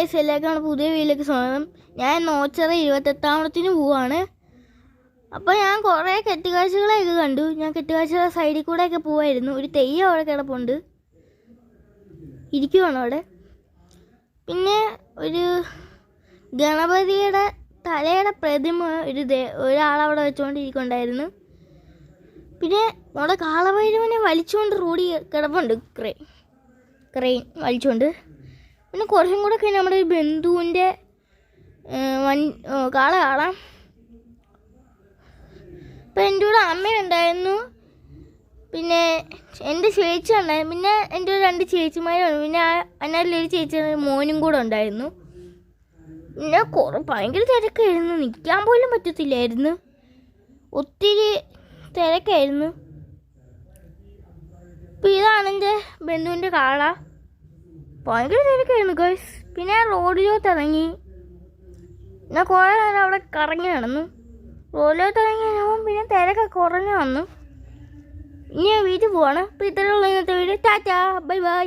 Guys, എല്ലാവർക്കും പുതിയ വീട്ടിലേക്ക് സ്വാഗതം. ഞാൻ നോച്ചറ 28ാമത്തിന് പോവാണ്. അപ്പോൾ ഞാൻ കുറേ കെട്ടുകാഴ്ചകളെയൊക്കെ കണ്ടു. ഞാൻ കെട്ടുകാഴ്ചകളുടെ സൈഡിൽ കൂടെയൊക്കെ പോവായിരുന്നു. ഒരു തെയ്യം അവിടെ കിടപ്പുണ്ട്, ഇരിക്കുവാണ് അവിടെ. പിന്നെ ഒരു ഗണപതിയുടെ തലയുടെ പ്രതിമ ഒരാളവിടെ വെച്ചുകൊണ്ടിരിക്കുന്നുണ്ടായിരുന്നു. പിന്നെ നമ്മുടെ കാളഭൈരവനെ വലിച്ചുകൊണ്ട് റോഡിൽ കിടപ്പുണ്ട്, ക്രെയിൻ വലിച്ചുകൊണ്ട്. പിന്നെ കുറച്ചും കൂടെ കഴിഞ്ഞ് നമ്മുടെ ഒരു ബന്ധുവിൻ്റെ കാള കാണാം. അപ്പം എൻ്റെ കൂടെ അമ്മയുണ്ടായിരുന്നു, പിന്നെ എൻ്റെ ചേച്ചി ഉണ്ടായിരുന്നു, പിന്നെ എൻ്റെ ഒരു 2 ചേച്ചിമാരുണ്ട്, പിന്നെ അതിനകത്തൊരു ചേച്ചി മോനും കൂടെ ഉണ്ടായിരുന്നു. പിന്നെ ഭയങ്കര തിരക്കായിരുന്നു, നിൽക്കാൻ പോലും പറ്റത്തില്ലായിരുന്നു, ഒത്തിരി തിരക്കായിരുന്നു. അപ്പം ഇതാണ് എൻ്റെ ബന്ധുവിൻ്റെ കാള. ഭയങ്കര തിരക്കായിരുന്നു ഗൈസ്. പിന്നെ റോഡിലോട്ട് ഇറങ്ങി, ഞാൻ കുറേ നേരം അവിടെ കറങ്ങി നടന്നു. റോഡിലോട്ട് ഇറങ്ങി പിന്നെ തിരക്കൊക്കെ കുറഞ്ഞു വന്നു. ഇനി ഞാൻ വീട്ടിൽ പോവാണ്. അപ്പോൾ ഇത്രയുള്ള ഇന്നത്തെ വീഡിയോ. Tata, bye bye.